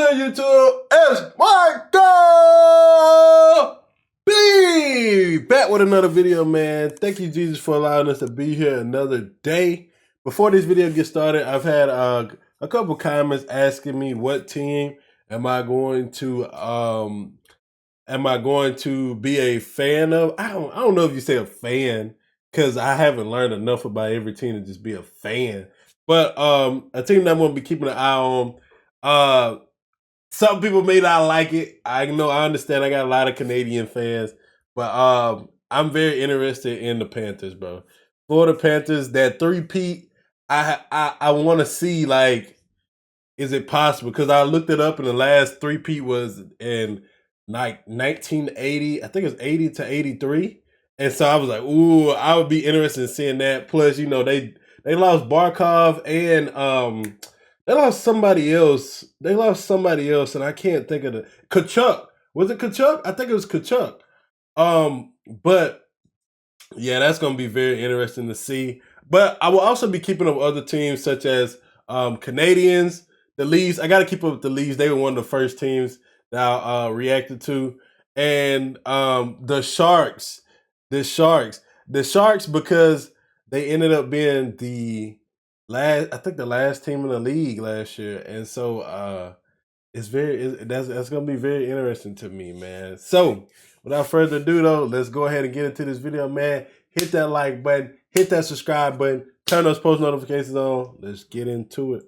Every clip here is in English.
good, YouTube? It's Michael B. Back with another video, man. Thank you, Jesus, for allowing us to be here another day. Before this video gets started, I've had a couple comments asking me what team am I going to be a fan of. I don't know if you say a fan, because I haven't learned enough about every team to just be a fan. But a team that I'm going to be keeping an eye on. Some people may not like it. I know, I understand. I got a lot of Canadian fans, but I'm very interested in the Panthers, bro. For the Panthers, that three-peat, I want to see, like, is it possible? Because I looked it up, and the last three-peat was in like 1980. I think it was 80 to 83. And so I was like, ooh, I would be interested in seeing that. Plus, you know, they lost Barkov and they lost somebody else. And I can't think of the Kachuk. Was it Kachuk? I think it was Kachuk. But yeah, that's gonna be very interesting to see. But I will also be keeping up with other teams such as Canadians, the Leafs. I gotta keep up with the Leafs. They were one of the first teams that I reacted to. And the Sharks. The Sharks, because they ended up being the last team in the league last year, and so that's gonna be very interesting to me, man. So without further ado, though, let's go ahead and get into this video, man. Hit that like button, hit that subscribe button, turn those post notifications on. Let's get into it.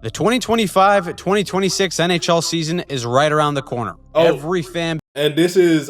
The 2025-2026 NHL season is right around the corner. Every fan, and this is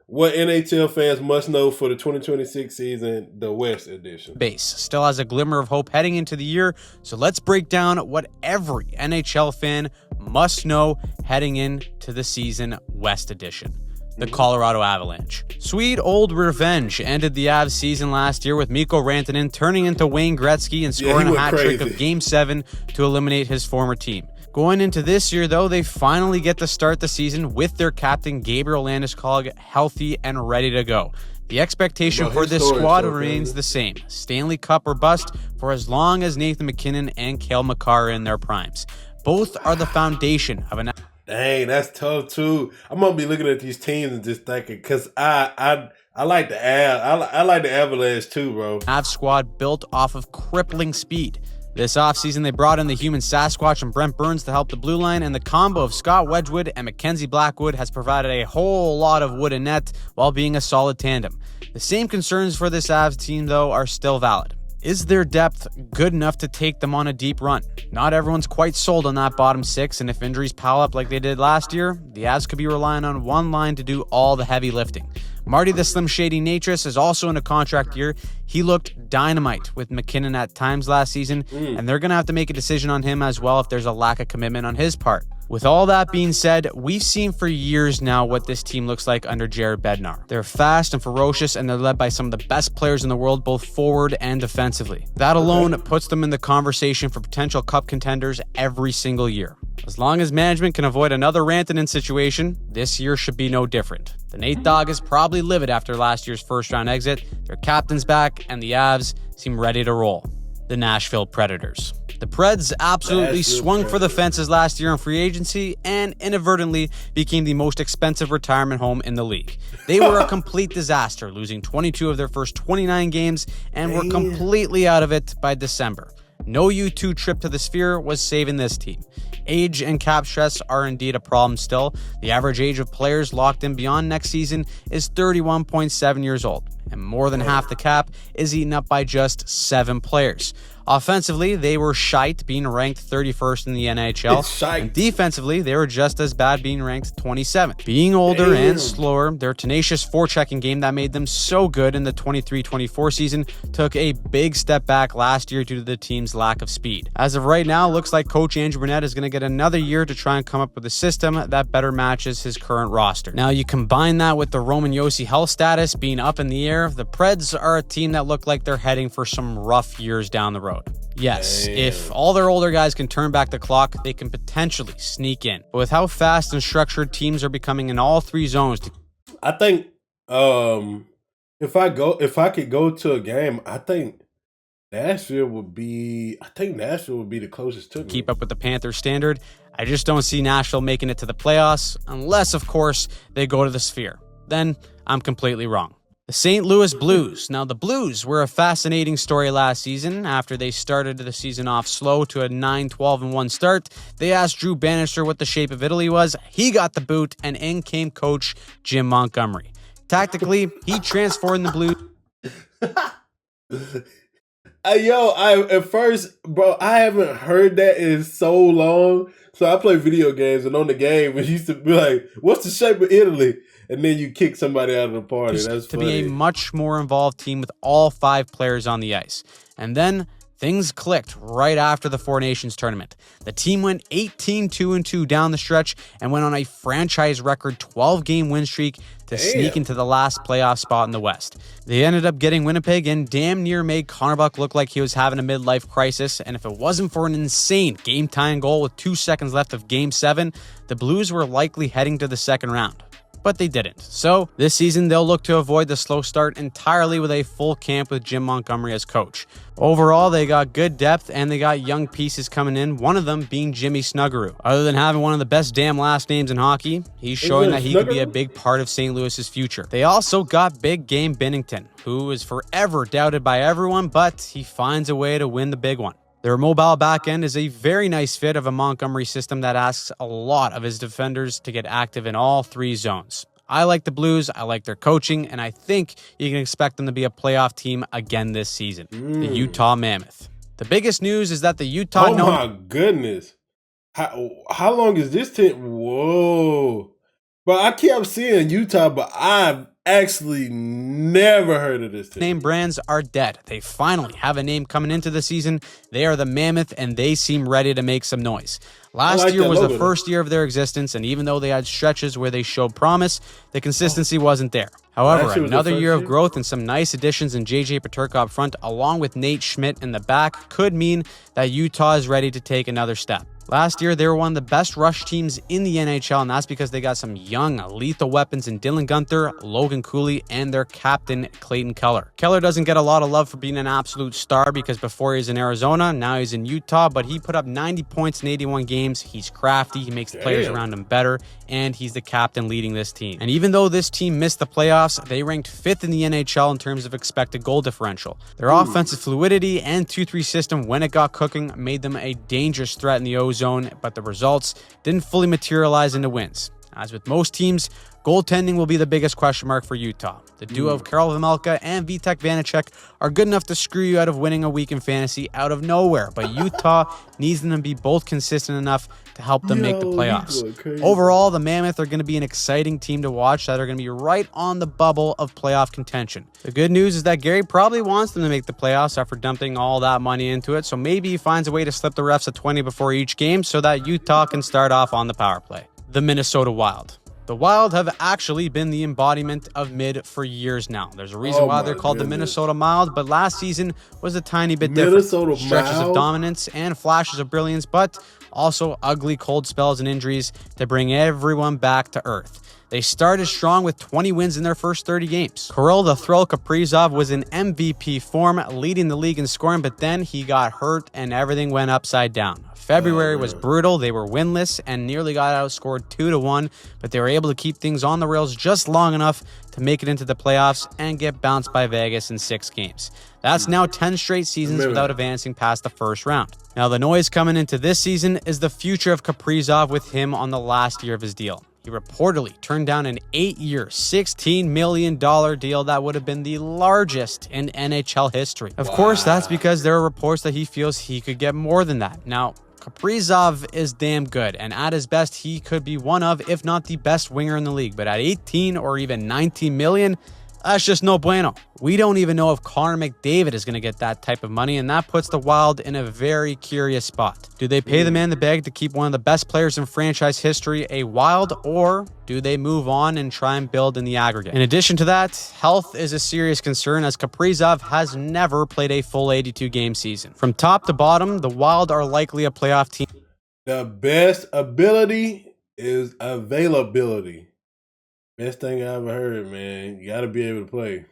what NHL fans must know for the 2026 season, the West edition. Base still has a glimmer of hope heading into the year, so let's break down what every NHL fan must know heading into the season West edition. The Colorado Avalanche. Sweet old revenge ended the Avs season last year with Mikko Rantanen turning into Wayne Gretzky and scoring a hat trick of Game 7 to eliminate his former team. Going into this year, though, they finally get to start the season with their captain, Gabriel Landeskog, healthy and ready to go. The expectation for this squad remains the same. Stanley Cup or bust for as long as Nathan MacKinnon and Cale Makar are in their primes. Both are the foundation of an... Dang, that's tough, too. I'm going to be looking at these teams and just thinking, because I like the I like the Avalanche, too, bro. Avs squad built off of crippling speed. This offseason, they brought in the human Sasquatch and Brent Burns to help the blue line, and the combo of Scott Wedgwood and Mackenzie Blackwood has provided a whole lot of wood and net while being a solid tandem. The same concerns for this Avs team, though, are still valid. Is their depth good enough to take them on a deep run? Not everyone's quite sold on that bottom six, and if injuries pile up like they did last year, the Avs could be relying on one line to do all the heavy lifting. Marty the Slim Shady Natris is also in a contract year. He looked dynamite with MacKinnon at times last season, and they're going to have to make a decision on him as well if there's a lack of commitment on his part. With all that being said, we've seen for years now what this team looks like under Jared Bednar. They're fast and ferocious, and they're led by some of the best players in the world, both forward and defensively. That alone puts them in the conversation for potential cup contenders every single year. As long as management can avoid another Rantanen situation, this year should be no different. The Nate Dogg is probably livid after last year's first-round exit. Their captain's back, and the Avs seem ready to roll. The Nashville Predators. The Preds absolutely swung for the fences last year in free agency and inadvertently became the most expensive retirement home in the league. They were a complete disaster, losing 22 of their first 29 games and were completely out of it by December. No U2 trip to the Sphere was saving this team. Age and cap stress are indeed a problem still. The average age of players locked in beyond next season is 31.7 years old, and more than half the cap is eaten up by just 7 players. Offensively, they were shite, being ranked 31st in the NHL. And defensively, they were just as bad, being ranked 27th. Being older and slower, their tenacious forechecking game that made them so good in the 23-24 season took a big step back last year due to the team's lack of speed. As of right now, looks like Coach Andrew Brunette is going to get another year to try and come up with a system that better matches his current roster. Now, you combine that with the Roman Josi health status being up in the air, the Preds are a team that look like they're heading for some rough years down the road. Yes, if all their older guys can turn back the clock, they can potentially sneak in. But with how fast and structured teams are becoming in all 3 zones, I think if I could go to a game, I think Nashville would be the closest to me. Keep up with the Panthers standard. I just don't see Nashville making it to the playoffs, unless, of course, they go to the Sphere. Then I'm completely wrong. The St. Louis Blues. Now, the Blues were a fascinating story last season. After they started the season off slow to a 9-12-1 start, they asked Drew Bannister what the shape of Italy was. He got the boot, and in came coach Jim Montgomery. Tactically, he transformed the Blues. At first, bro, I haven't heard that in so long. So I play video games, and on the game, it used to be like, "What's the shape of Italy?" And then you kick somebody out of the party. That's to funny. Be a much more involved team with all 5 players on the ice. And then things clicked right after the Four Nations tournament. The team went 18-2-2 down the stretch and went on a franchise record 12-game win streak to sneak into the last playoff spot in the West. They ended up getting Winnipeg and damn near made Connor Buck look like he was having a midlife crisis. And if it wasn't for an insane game-tying goal with 2 seconds left of Game 7, the Blues were likely heading to the second round. But they didn't. So this season, they'll look to avoid the slow start entirely with a full camp with Jim Montgomery as coach. Overall, they got good depth and they got young pieces coming in, one of them being Jimmy Snuggerud. Other than having one of the best damn last names in hockey, he's showing that he could be a big part of St. Louis's future. They also got big game Binnington, who is forever doubted by everyone, but he finds a way to win the big one. Their mobile back end is a very nice fit of a Montgomery system that asks a lot of his defenders to get active in all 3 zones. I like the Blues, I like their coaching, and I think you can expect them to be a playoff team again this season. The Utah Mammoth. The biggest news is that the Utah... Oh my goodness. How long is this team? Whoa. But I kept seeing Utah, but I've actually never heard of this team. Name brands are dead. They finally have a name coming into the season. They are the Mammoth, and they seem ready to make some noise. Last year was the first year of their existence, and even though they had stretches where they showed promise, the consistency wasn't there. However, another year of growth and some nice additions in J.J. Peterka up front, along with Nate Schmidt in the back, could mean that Utah is ready to take another step. Last year, they were one of the best rush teams in the NHL, and that's because they got some young, lethal weapons in Dylan Guenther, Logan Cooley, and their captain, Clayton Keller. Keller doesn't get a lot of love for being an absolute star because before he was in Arizona, now he's in Utah, but he put up 90 points in 81 games. He's crafty, he makes the players around him better, and he's the captain leading this team. And even though this team missed the playoffs, they ranked 5th in the NHL in terms of expected goal differential. Their offensive fluidity and 2-3 system, when it got cooking, made them a dangerous threat in the O-zone, but the results didn't fully materialize into wins. As with most teams, goaltending will be the biggest question mark for Utah. The duo of Karel Vejmelka and Vitek Vanacek are good enough to screw you out of winning a week in fantasy out of nowhere, but Utah needs them to be both consistent enough to help them make the playoffs. Overall, the Mammoth are going to be an exciting team to watch that are going to be right on the bubble of playoff contention. The good news is that Gary probably wants them to make the playoffs after dumping all that money into it, so maybe he finds a way to slip the refs a 20 before each game so that Utah can start off on the power play. The Minnesota Wild. The Wild have actually been the embodiment of mid for years now. There's a reason why they're called the Minnesota Mild, but last season was a tiny bit different. Stretches of dominance and flashes of brilliance, but also ugly cold spells and injuries to bring everyone back to earth. They started strong with 20 wins in their first 30 games. Kirill the Thrill Kaprizov was in MVP form, leading the league in scoring, but then he got hurt and everything went upside down. February was brutal. They were winless and nearly got outscored 2-1, but they were able to keep things on the rails just long enough to make it into the playoffs and get bounced by Vegas in 6 games. That's now 10 straight seasons without advancing past the first round. Now, the noise coming into this season is the future of Kaprizov with him on the last year of his deal. He reportedly turned down an 8-year, $16 million deal that would have been the largest in NHL history. Of course, that's because there are reports that he feels he could get more than that. Now, Kaprizov is damn good, and at his best, he could be one of, if not the best winger in the league. But at 18 or even 19 million, that's just no bueno. We don't even know if Connor McDavid is going to get that type of money, and that puts the Wild in a very curious spot. Do they pay the man the bag to keep one of the best players in franchise history a Wild, or do they move on and try and build in the aggregate? In addition to that, health is a serious concern as Kaprizov has never played a full 82-game season. From top to bottom, the Wild are likely a playoff team. The best ability is availability. Best thing I ever heard, man. You got to be able to play.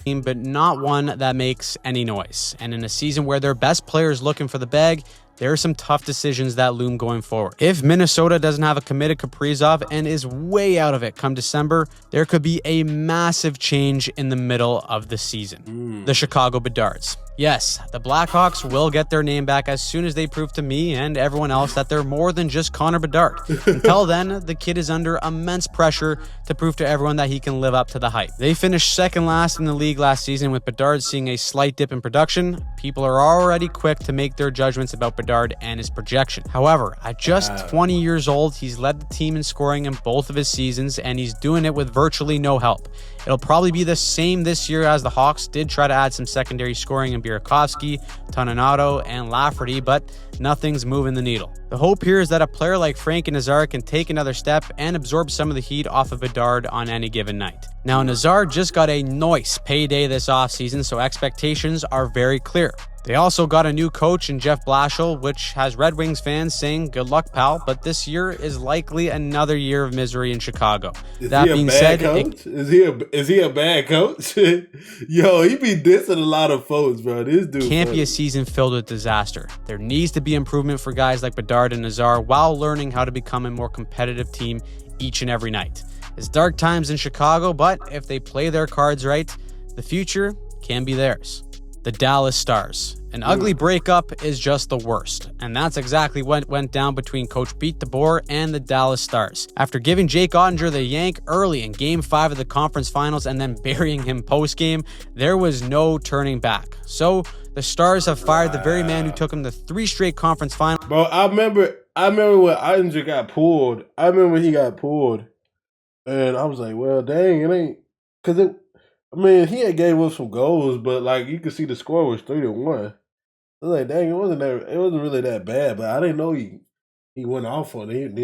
But not one that makes any noise. And in a season where their best player is looking for the bag, there are some tough decisions that loom going forward. If Minnesota doesn't have a committed Kaprizov and is way out of it come December, there could be a massive change in the middle of the season. The Chicago Bedards. Yes, the Blackhawks will get their name back as soon as they prove to me and everyone else that they're more than just Connor Bedard. Until then, the kid is under immense pressure to prove to everyone that he can live up to the hype. They finished second last in the league last season, with Bedard seeing a slight dip in production. People are already quick to make their judgments about Bedard and his projection. However, at just 20 years old, he's led the team in scoring in both of his seasons, and he's doing it with virtually no help. It'll probably be the same this year, as the Hawks did try to add some secondary scoring in Burakovsky, Toninato, and Lafferty, but nothing's moving the needle. The hope here is that a player like Frank and Nazar can take another step and absorb some of the heat off of Bedard on any given night. Now, Nazar just got a nice payday this offseason, so expectations are very clear. They also got a new coach in Jeff Blashill, which has Red Wings fans saying, good luck, pal, but this year is likely another year of misery in Chicago. That being said, is he a bad coach? Yo, he be dissing a lot of folks, bro. This dude can't be a season filled with disaster. There needs to be improvement for guys like Bedard and Nazar while learning how to become a more competitive team each and every night. It's dark times in Chicago, but if they play their cards right, the future can be theirs. The Dallas Stars. An ugly breakup is just the worst, and that's exactly what went down between Coach Pete DeBoer and the Dallas Stars. After giving Jake Ottinger the yank early in Game 5 of the conference finals and then burying him post-game, there was no turning back. So, the Stars have fired the very man who took them to 3 straight conference finals. Bro, I remember when Ottinger got pulled. I remember when he got pulled, and I was like, well, dang, it ain't, because he had gave up some goals, but like you could see the score was 3-1. I was like, dang, it wasn't really that bad, but I didn't know he went off on it.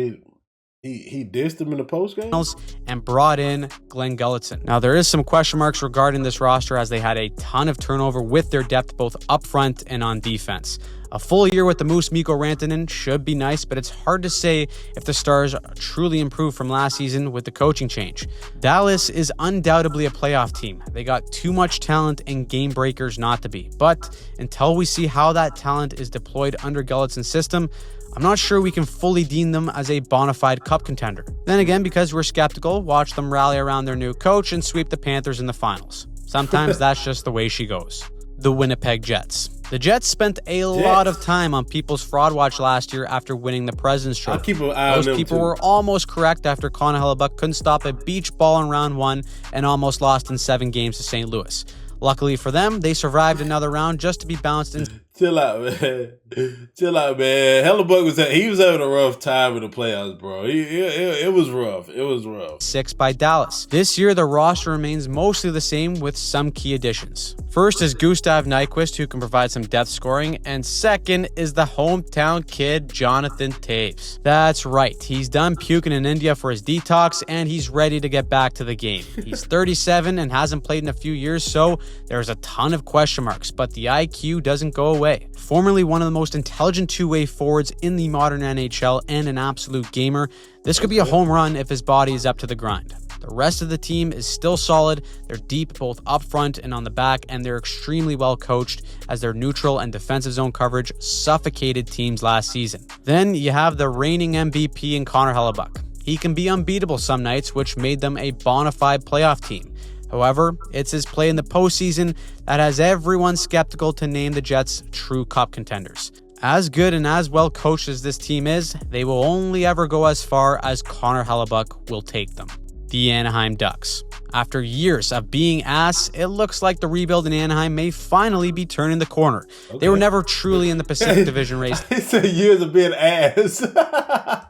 He dissed him in the postgame and brought in Glenn Gulletson. Now, there is some question marks regarding this roster, as they had a ton of turnover with their depth both up front and on defense. A full year with the Moose Mikko Rantanen should be nice, but it's hard to say if the Stars truly improved from last season with the coaching change. Dallas is undoubtedly a playoff team. They got too much talent and game breakers not to be. But until we see how that talent is deployed under Gulletson's system, I'm not sure we can fully deem them as a bona fide cup contender. Then again, because we're skeptical, watch them rally around their new coach and sweep the Panthers in the finals. Sometimes that's just the way she goes. The Winnipeg Jets. The Jets spent a lot of time on people's fraud watch last year after winning the President's Trophy. I'll keep an eye on them. Those people were almost correct after Connor Hellebuck couldn't stop a beach ball in round 1 and almost lost in 7 games to St. Louis. Luckily for them, they survived another round just to be bounced in. Chill out, man. Chill out, man. Hellebuck was having a rough time in the playoffs, bro. It was rough. It was rough. 6 by Dallas. This year, the roster remains mostly the same with some key additions. First is Gustav Nyquist, who can provide some depth scoring, and second is the hometown kid, Jonathan Toews. That's right. He's done puking in India for his detox, and he's ready to get back to the game. He's 37 and hasn't played in a few years, so there's a ton of question marks, but the IQ doesn't go away. Formerly one of the most intelligent two-way forwards in the modern NHL and an absolute gamer, this could be a home run if his body is up to the grind. The rest of the team is still solid. They're deep both up front and on the back, and they're extremely well coached, as their neutral and defensive zone coverage suffocated teams last season. Then you have the reigning MVP in Connor Hellebuck. He can be unbeatable some nights, which made them a bona fide playoff team. However, it's his play in the postseason that has everyone skeptical to name the Jets true cup contenders. As good and as well coached as this team is, they will only ever go as far as Connor Hellebuck will take them. The Anaheim Ducks. After years of being ass, it looks like the rebuild in Anaheim may finally be turning the corner. Okay. They were never truly in the Pacific Division race. It's a years of being ass.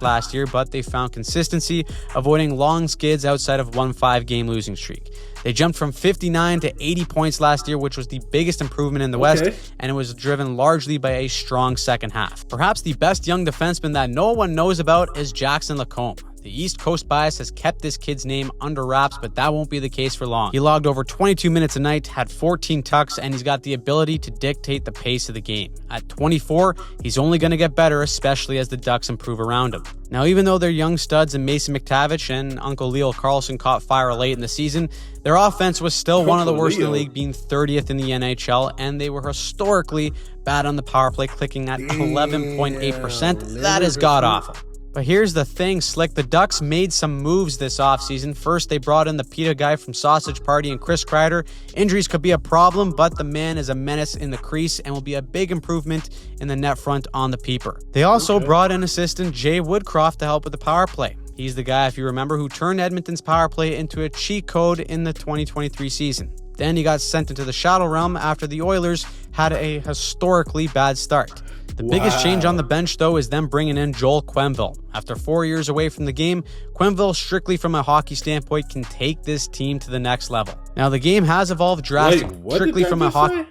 last year, but they found consistency, avoiding long skids outside of one 5-game losing streak. They jumped from 59 to 80 points last year, which was the biggest improvement in the West, and it was driven largely by a strong second half. Perhaps the best young defenseman that no one knows about is Jackson Lacombe. The East Coast bias has kept this kid's name under wraps, but that won't be the case for long. He logged over 22 minutes a night, had 14 tucks, and he's got the ability to dictate the pace of the game. At 24, he's only going to get better, especially as the Ducks improve around him. Now, even though their young studs in Mason McTavish and Uncle Leo Carlson caught fire late in the season, their offense was still one of the worst in the league, being 30th in the NHL, and they were historically bad on the power play, clicking at 11.8%. That is god-awful. But here's the thing, Slick. The Ducks made some moves this offseason. First, they brought in the PETA guy from Sausage Party and Chris Kreider. Injuries could be a problem, but the man is a menace in the crease and will be a big improvement in the net front on the peeper. They also brought in assistant Jay Woodcroft to help with the power play. He's the guy, if you remember, who turned Edmonton's power play into a cheat code in the 2023 season. Then he got sent into the shadow realm after the Oilers had a historically bad start. The biggest change on the bench, though, is them bringing in Joel Quenneville. After 4 years away from the game, Quenneville, strictly from a hockey standpoint, can take this team to the next level. Now, the game has evolved drastically. Strictly from a hockey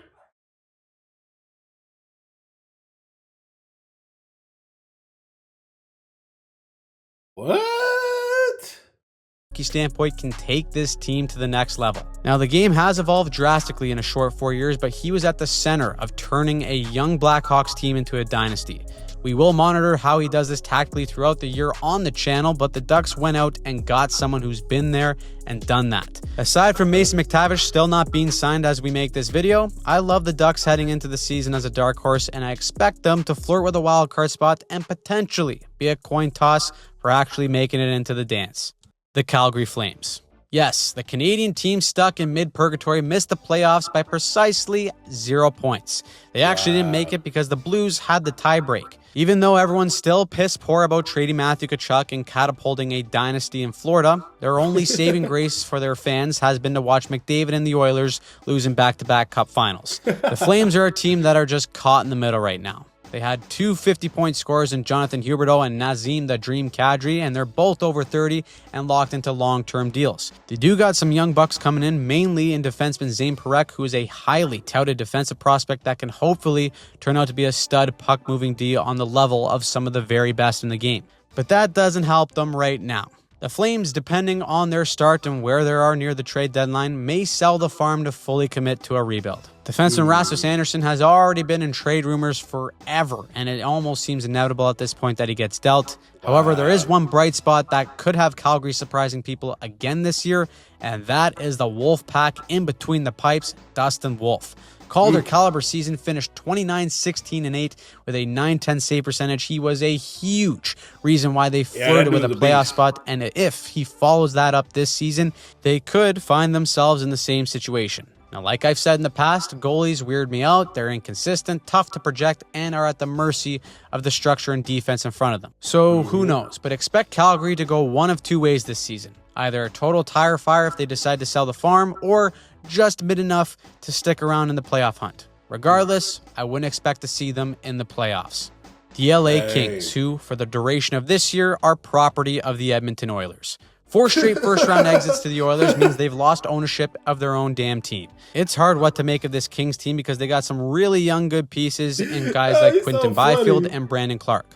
standpoint can take this team to the next level. Now, the game has evolved drastically in a short 4 years, but he was at the center of turning a young Blackhawks team into a dynasty. We will monitor how he does this tactically throughout the year on the channel, but the Ducks went out and got someone who's been there and done that. Aside from Mason McTavish still not being signed as we make this video, I love the Ducks heading into the season as a dark horse, and I expect them to flirt with a wild card spot and potentially be a coin toss for actually making it into the dance. The Calgary Flames. Yes, the Canadian team stuck in mid-purgatory missed the playoffs by precisely 0 points. They actually didn't make it because the Blues had the tiebreak. Even though everyone's still piss poor about trading Matthew Tkachuk and catapulting a dynasty in Florida, their only saving grace for their fans has been to watch McDavid and the Oilers losing back-to-back cup finals. The Flames are a team that are just caught in the middle right now. They had two 50-point scorers in Jonathan Huberdeau and Nazem the Dream Kadri, and they're both over 30 and locked into long-term deals. They do got some young bucks coming in, mainly in defenseman Zane Parekh, who is a highly touted defensive prospect that can hopefully turn out to be a stud puck-moving D on the level of some of the very best in the game. But that doesn't help them right now. The Flames, depending on their start and where they are near the trade deadline, may sell the farm to fully commit to a rebuild. Defenseman Rasmus Andersson has already been in trade rumors forever, and it almost seems inevitable at this point that he gets dealt. However, there is one bright spot that could have Calgary surprising people again this year, and that is the Wolf Pack in between the pipes, Dustin Wolf. Calder caliber season, finished 29-16-8 with a .910 save percentage. He was a huge reason why they flirted with a playoff spot, and if he follows that up this season, they could find themselves in the same situation. Now, like I've said in the past, goalies weird me out. They're inconsistent, tough to project, and are at the mercy of the structure and defense in front of them. So who knows? But expect Calgary to go one of two ways this season. Either a total tire fire if they decide to sell the farm, or just mid enough to stick around in the playoff hunt. Regardless, I wouldn't expect to see them in the playoffs. The LA Kings, who, for the duration of this year, are property of the Edmonton Oilers. 4 straight first-round exits to the Oilers means they've lost ownership of their own damn team. It's hard what to make of this Kings team because they got some really young good pieces in guys like Quinton Byfield and Brandon Clark.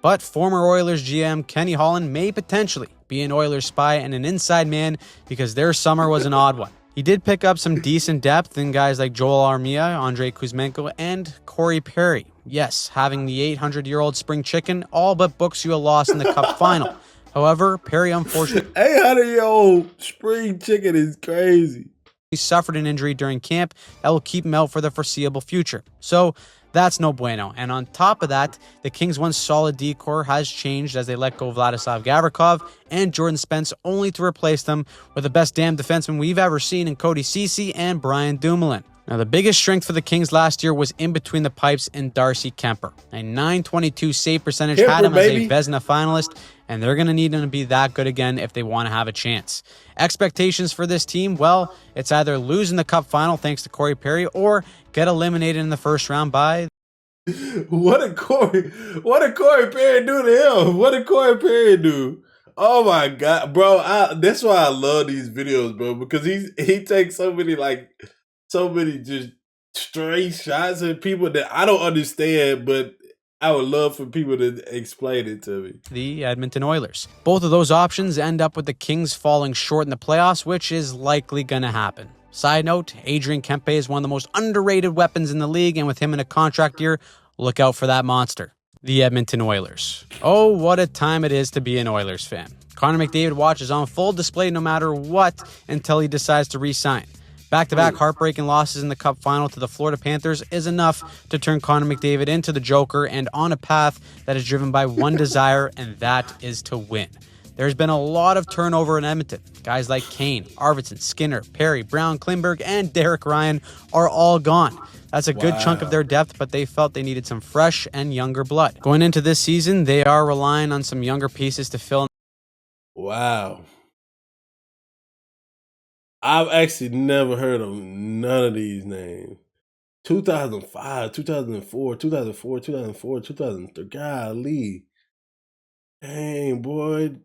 But former Oilers GM Kenny Holland may potentially be an Oilers spy and an inside man because their summer was an odd one. He did pick up some decent depth in guys like Joel Armia, Andrei Kuzmenko, and Corey Perry. Yes, having the 800-year-old spring chicken all but books you a loss in the Cup final. However, Perry unfortunately 800-year-old spring chicken is crazy. He suffered an injury during camp that will keep him out for the foreseeable future. So that's no bueno. And on top of that, the Kings' once solid D-core has changed as they let go of Vladislav Gavrikov and Jordan Spence, only to replace them with the best damn defenseman we've ever seen in Cody Ceci and Brian Dumoulin. Now, the biggest strength for the Kings last year was in between the pipes in Darcy Kemper. A .922 save percentage had him as a Vezina finalist, and they're going to need him to be that good again if they want to have a chance. Expectations for this team, well, it's either losing the Cup final thanks to Corey Perry or get eliminated in the first round by... What did Corey Perry do to him? What did Corey Perry do? Oh my God, bro. That's why I love these videos, bro, because he takes so many just stray shots at people that I don't understand, but I would love for people to explain it to me. The Edmonton Oilers. Both of those options end up with the Kings falling short in the playoffs, which is likely going to happen. Side note, Adrian Kempe is one of the most underrated weapons in the league, and with him in a contract year, look out for that monster. The Edmonton Oilers. Oh, what a time it is to be an Oilers fan. Connor McDavid watches on full display no matter what until he decides to re-sign. Back-to-back heartbreaking losses in the Cup final to the Florida Panthers is enough to turn Connor McDavid into the Joker and on a path that is driven by one desire, and that is to win. There's been a lot of turnover in Edmonton. Guys like Kane, Arvidsson, Skinner, Perry, Brown, Klingberg, and Derek Ryan are all gone. That's a good chunk of their depth, but they felt they needed some fresh and younger blood. Going into this season, they are relying on some younger pieces to fill in. Wow. I've actually never heard of none of these names. 2005, 2004, 2004, 2004, 2003. Golly. Dang, boy.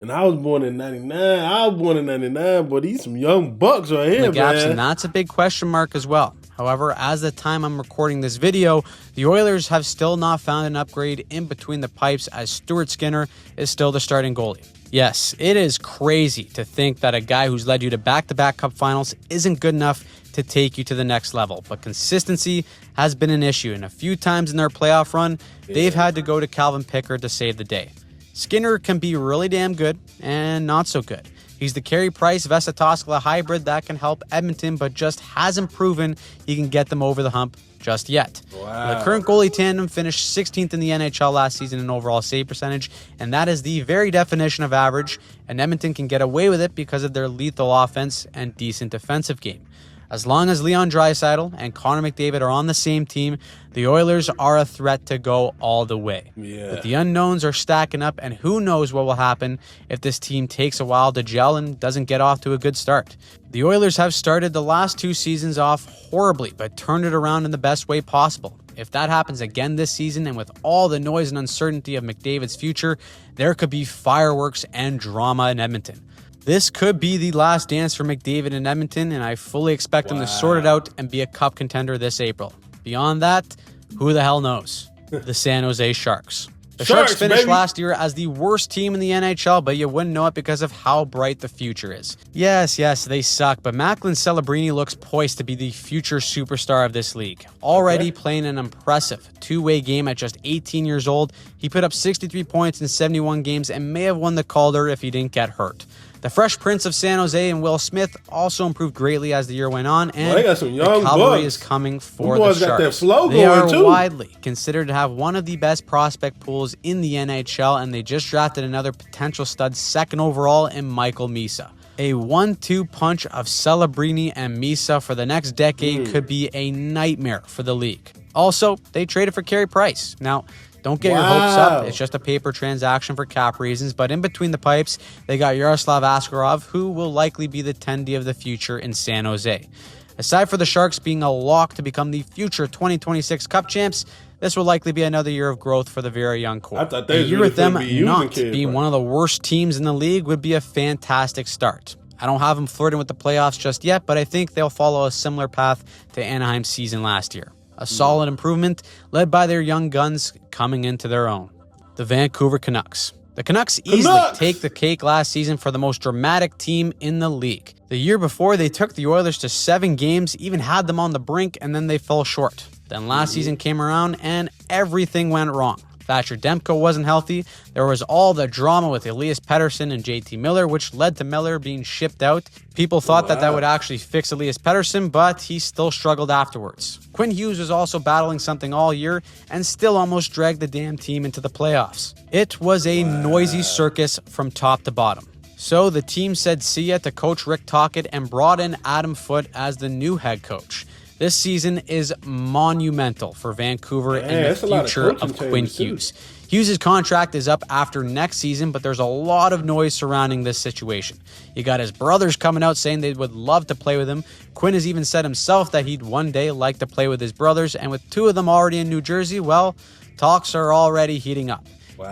And I was born in 99. But these some young bucks right here, man. And that's a big question mark as well. However, as the time I'm recording this video, the Oilers have still not found an upgrade in between the pipes, as Stuart Skinner is still the starting goalie. Yes, it is crazy to think that a guy who's led you to back-to-back Cup finals isn't good enough to take you to the next level, but consistency has been an issue, and a few times in their playoff run, they've had to go to Calvin Pickard to save the day. Skinner can be really damn good and not so good. He's the Carey Price Vesatoskala hybrid that can help Edmonton, but just hasn't proven he can get them over the hump just yet. Wow. The current goalie tandem finished 16th in the NHL last season in overall save percentage, and that is the very definition of average, and Edmonton can get away with it because of their lethal offense and decent defensive game. As long as Leon Draisaitl and Connor McDavid are on the same team, the Oilers are a threat to go all the way. Yeah. But the unknowns are stacking up, and who knows what will happen if this team takes a while to gel and doesn't get off to a good start. The Oilers have started the last two seasons off horribly, but turned it around in the best way possible. If that happens again this season, and with all the noise and uncertainty of McDavid's future, there could be fireworks and drama in Edmonton. This could be the last dance for McDavid in Edmonton, and I fully expect him to sort it out and be a cup contender this April. Beyond that, who the hell knows? The San Jose Sharks. The Sharks finished last year as the worst team in the NHL, but you wouldn't know it because of how bright the future is. Yes, they suck, but Macklin Celebrini looks poised to be the future superstar of this league. Already playing an impressive two-way game at just 18 years old, he put up 63 points in 71 games and may have won the Calder if he didn't get hurt. The Fresh Prince of San Jose and Will Smith also improved greatly as the year went on, and they got some young the cavalry bucks. Is coming for the Sharks. Got that flow they going are too. Widely considered to have one of the best prospect pools in the NHL, and they just drafted another potential stud second overall in Michael Misa. A 1-2 punch of Celebrini and Misa for the next decade could be a nightmare for the league. Also, they traded for Carey Price. Now, don't get your hopes up. It's just a paper transaction for cap reasons. But in between the pipes, they got Yaroslav Askarov, who will likely be the 10D of the future in San Jose. Aside for the Sharks being a lock to become the future 2026 Cup champs, this will likely be another year of growth for the very young core. A year with them not being one of the worst teams in the league would be a fantastic start. I don't have them flirting with the playoffs just yet, but I think they'll follow a similar path to Anaheim's season last year. A solid improvement led by their young guns coming into their own. The Vancouver Canucks. The Canucks easily take the cake last season for the most dramatic team in the league. The year before, they took the Oilers to 7 games, even had them on the brink, and then they fell short. Then last season came around and everything went wrong. Thatcher Demko wasn't healthy. There was all the drama with Elias Pettersson and JT Miller, which led to Miller being shipped out. People thought that would actually fix Elias Pettersson, but he still struggled afterwards. Quinn Hughes was also battling something all year and still almost dragged the damn team into the playoffs. It was a noisy circus from top to bottom. So the team said see ya to coach Rick Tocchet and brought in Adam Foote as the new head coach. This season is monumental for Vancouver and the future of Quinn Hughes. Hughes' contract is up after next season, but there's a lot of noise surrounding this situation. You got his brothers coming out saying they would love to play with him. Quinn has even said himself that he'd one day like to play with his brothers, and with 2 of them already in New Jersey, well, talks are already heating up.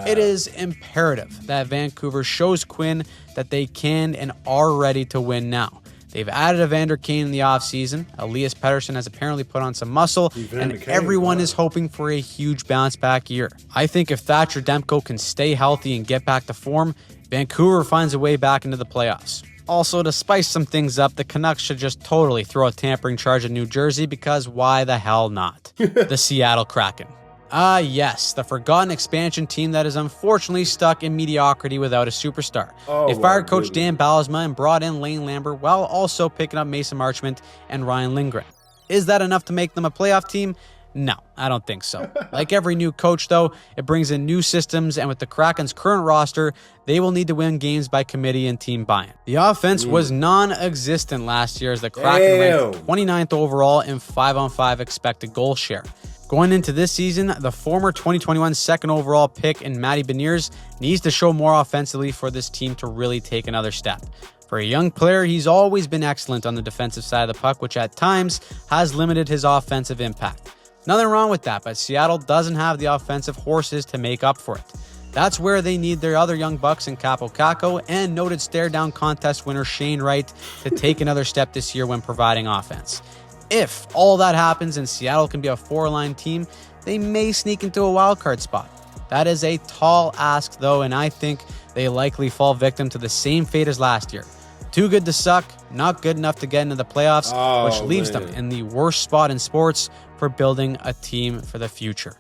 It is imperative that Vancouver shows Quinn that they can and are ready to win now. They've added Evander Kane in the offseason. Elias Pettersson has apparently put on some muscle, and everyone is hoping for a huge bounce back year. I think if Thatcher Demko can stay healthy and get back to form, Vancouver finds a way back into the playoffs. Also, to spice some things up, the Canucks should just totally throw a tampering charge at New Jersey, because why the hell not? The Seattle Kraken. Yes, the forgotten expansion team that is unfortunately stuck in mediocrity without a superstar. They fired coach Dan Bylsma and brought in Lane Lambert while also picking up Mason Marchment and Ryan Lindgren. Is that enough to make them a playoff team? No, I don't think so. Like every new coach, though, it brings in new systems, and with the Kraken's current roster, they will need to win games by committee and team buy-in. The offense was non-existent last year as the Kraken ranked 29th overall in 5-on-5 expected goal share. Going into this season, the former 2021 second overall pick in Matty Beniers needs to show more offensively for this team to really take another step. For a young player, he's always been excellent on the defensive side of the puck, which at times has limited his offensive impact. Nothing wrong with that, but Seattle doesn't have the offensive horses to make up for it. That's where they need their other young bucks in Capo Caco and noted stare-down contest winner Shane Wright to take another step this year when providing offense. If all that happens and Seattle can be a four-line team, they may sneak into a wildcard spot. That is a tall ask, though, and I think they likely fall victim to the same fate as last year. Too good to suck, not good enough to get into the playoffs, which leaves them in the worst spot in sports for building a team for the future.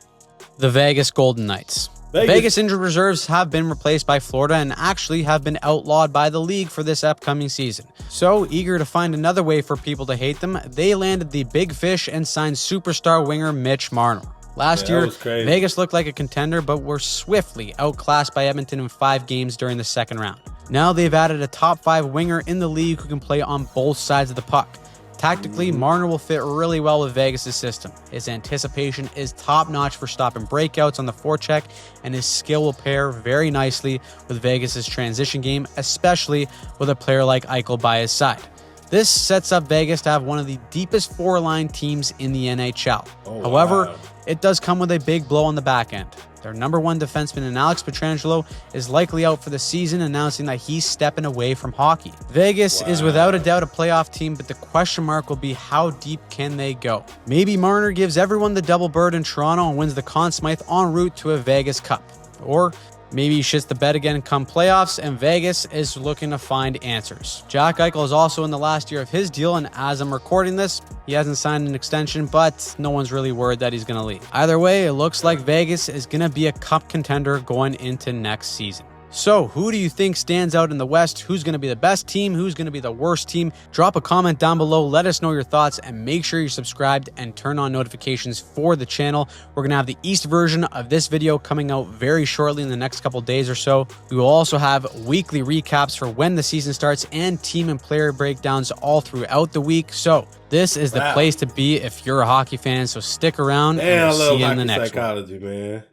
The Vegas Golden Knights. Vegas injured reserves have been replaced by Florida and actually have been outlawed by the league for this upcoming season. So, eager to find another way for people to hate them, they landed the big fish and signed superstar winger Mitch Marner. Last year, Vegas looked like a contender, but were swiftly outclassed by Edmonton in 5 games during the second round. Now they've added a top 5 winger in the league who can play on both sides of the puck. Tactically, Marner will fit really well with Vegas' system. His anticipation is top-notch for stopping breakouts on the forecheck, and his skill will pair very nicely with Vegas' transition game, especially with a player like Eichel by his side. This sets up Vegas to have one of the deepest four-line teams in the NHL. However, it does come with a big blow on the back end. Their number 1 defenseman in Alex Pietrangelo is likely out for the season, announcing that he's stepping away from hockey. Vegas is without a doubt a playoff team, but the question mark will be how deep can they go? Maybe Marner gives everyone the double bird in Toronto and wins the Conn Smythe en route to a Vegas Cup. Or maybe he shits the bed again come playoffs, and Vegas is looking to find answers. Jack Eichel is also in the last year of his deal, and as I'm recording this, he hasn't signed an extension, but no one's really worried that he's going to leave. Either way, it looks like Vegas is going to be a cup contender going into next season. So, who do you think stands out in the West? Who's going to be the best team? Who's going to be the worst team? Drop a comment down below. Let us know your thoughts, and make sure you're subscribed and turn on notifications for the channel. We're going to have the East version of this video coming out very shortly in the next couple days or so. We will also have weekly recaps for when the season starts and team and player breakdowns all throughout the week. So, this is the place to be if you're a hockey fan. So, stick around, and we'll see you in the next psychology, one. Man.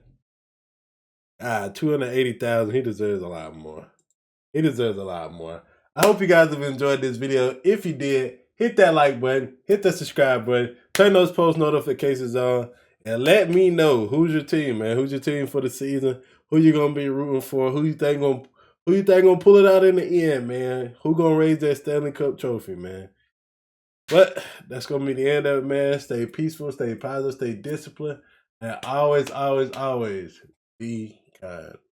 280,000. He deserves a lot more. He deserves a lot more. I hope you guys have enjoyed this video. If you did, hit that like button, hit the subscribe button, turn those post notifications on, and let me know who's your team, man. Who's your team for the season? Who you gonna be rooting for? Who you think gonna pull it out in the end, man? Who gonna raise that Stanley Cup trophy, man? But that's gonna be the end of it, man. Stay peaceful, stay positive, stay disciplined, and always, always, always be kind.